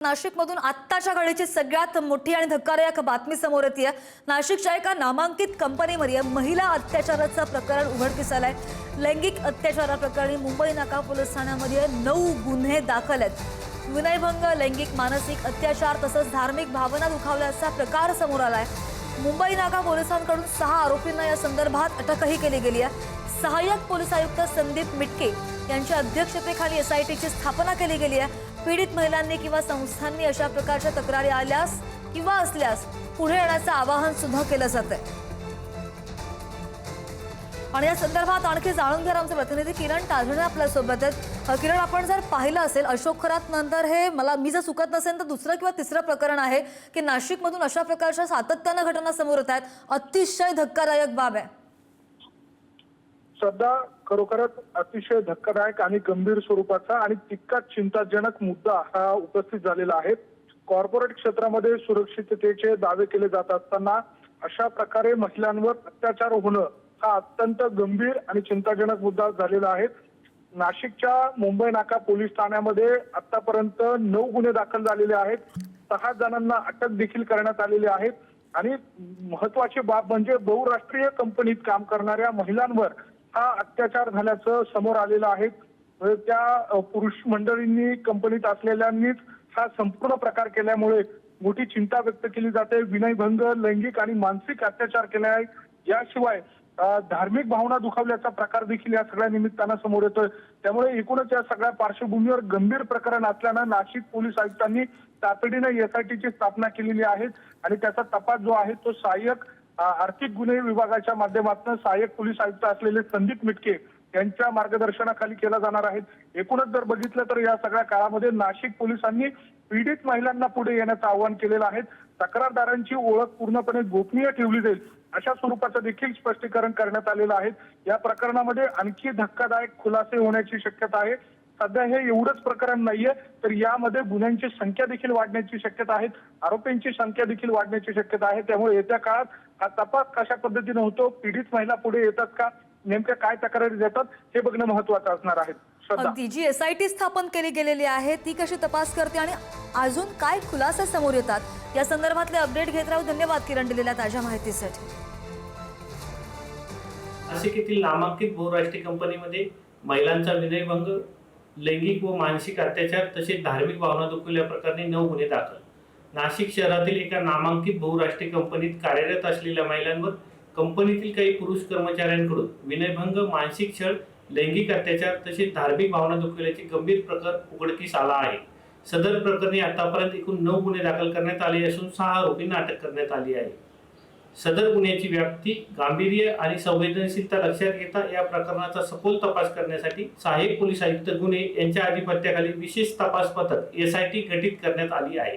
नाशिकमधून आत्ताच्या घडीची सगळ्यात मोठी आणि धक्कादायक बातमी समोर येते। नाशिकच्या एका नामांकित कंपनीमध्ये महिला अत्याचाराचं प्रकरण उघडकीस आलंय। लैंगिक अत्याचाराप्रकरणी मुंबई नाका पोलीस ठाण्यामध्ये 9 गुन्हे दाखल आहेत। विनयभंग, लैंगिक मानसिक अत्याचार तसंच धार्मिक भावना दुखावल्याचा प्रकार समोर आलाय। मुंबई नाका पोलिसांकडून 6 आरोपींना या संदर्भात अटकही केली गेली आहे। सहाय्यक पोलीस आयुक्त संदीप मिटके यांच्या अध्यक्षतेखाली एसआयटीची स्थापना केली गेली आहे। पीडित महिलांनी किंवा संस्थांनी अशा प्रकारच्या तक्रारी आल्यास किंवा असल्यास पुढे येण्याचं आवाहन सुद्धा केलं जातंय। आणि या संदर्भात आणखी जाणून घेणार आमचे प्रतिनिधी किरण ताजणे आपल्या सोबत आहेत। किरण, आपण जर पाहिलं असेल अशोक खरात नंतर हे मी जर चुकत नसेल तर दुसरं किंवा तिसरं प्रकरण आहे की नाशिकमधून अशा प्रकारच्या सातत्याने घटना समोर येत आहेत। अतिशय धक्कादायक बाब आहे। सध्या खरोखरच अतिशय धक्कादायक आणि गंभीर स्वरूपाचा आणि तितकाच चिंताजनक मुद्दा हा उपस्थित झालेला आहे। कॉर्पोरेट क्षेत्रामध्ये सुरक्षिततेचे दावे केले जात असताना अशा प्रकारे महिलांवर अत्याचार होणं हा अत्यंत गंभीर आणि चिंताजनक मुद्दा झालेला आहे। नाशिकच्या मुंबई नाका पोलीस ठाण्यामध्ये आतापर्यंत 9 गुन्हे दाखल झालेले आहेत। 6 जणांना अटक देखील करण्यात आलेली आहे आणि महत्त्वाची बाब म्हणजे बहुराष्ट्रीय कंपनीत काम करणाऱ्या महिलांवर हा अत्याचार झाल्याचं समोर आलेलं आहे। त्या पुरुष मंडळींनी कंपनीत असलेल्यांनीच हा संपूर्ण प्रकार केल्यामुळे मोठी चिंता व्यक्त केली जाते। विनयभंग, लैंगिक आणि मानसिक अत्याचार केले आहे। याशिवाय धार्मिक भावना दुखावल्याचा प्रकार देखील या सगळ्या निमित्तानं समोर येतोय। त्यामुळे एकूणच या सगळ्या पार्श्वभूमीवर गंभीर प्रकरण असल्यानं नाशिक पोलीस आयुक्तांनी तातडीने एसआयटीची स्थापना केलेली आहे आणि त्याचा तपास जो आहे तो सहाय्यक आर्थिक गुन्हे विभागाच्या माध्यमातून सहाय्यक पोलीस आयुक्त असलेले संदीप मिटके यांच्या मार्गदर्शनाखाली केला जाणार आहे। एकूणच जर बघितलं तर या सगळ्या काळामध्ये नाशिक पोलिसांनी पीडित महिलांना पुढे येण्याचं आवाहन केलेलं आहे। तक्रारदारांची ओळख पूर्णपणे गोपनीय ठेवली जाईल अशा स्वरूपाचं देखील स्पष्टीकरण करण्यात आलेलं आहे। या प्रकरणामध्ये आणखी धक्कादायक खुलासे होण्याची शक्यता आहे। सध्या हे एवढंच प्रकरण नाहीये तर यामध्ये गुन्ह्यांची संख्या देखील वाढण्याची शक्यता आहे, आरोपींची संख्या देखील वाढण्याची शक्यता आहे। त्यामुळे येत्या काळात हा तपास कशा पद्धतीने होतो, पीडित महिला पुढे येतात का, नेमक्या काय तक्रारी देतात हे बघणं महत्त्वाचं असणार आहे। अगदी जी एसआयटी स्थापन केली गेलेली आहे ती कशी तपास करते आणि अजून काय खुलासे समोर येतात या संदर्भातले अपडेट घेत राहू। धन्यवाद किरण, दिलेल्या ताज्या माहितीसाठी। नाशिक येथील नामांकित बहुराष्ट्रीय कंपनीमध्ये महिलांचा विनयभंग, लैंगिक व मानसिक अत्याचार तसेच धार्मिक भावना दुखावल्या प्रकरणी 9 गुन्हे दाखल। नाशिक शहरातील एका नामांकित बहुराष्ट्रीय कंपनीत कार्यरत असलेल्या महिलांवर कंपनीतील काही पुरुष कर्मचाऱ्यांकडून विनयभंग, मानसिक छळ, लैंगिक अत्याचार तसेच धार्मिक भावना दुखावल्याचे गंभीर प्रकार उघडकीस आला आहे। सदर प्रकरणी आतापर्यंत एकूण 9 गुन्हे दाखल करण्यात आले असून 6 आरोपींना अटक करण्यात आली आहे। सदर गुन्ह्याची व्याप्ती, गांभीर्य आणि संवेदनशीलता लक्षात घेता या प्रकरणाचा सखोल तपास करण्यासाठी सहाय्यक पोलीस आयुक्त गुन्हे यांच्या अधिपत्याखाली विशेष तपास पथक एसआयटी गठीत करण्यात आली आहे।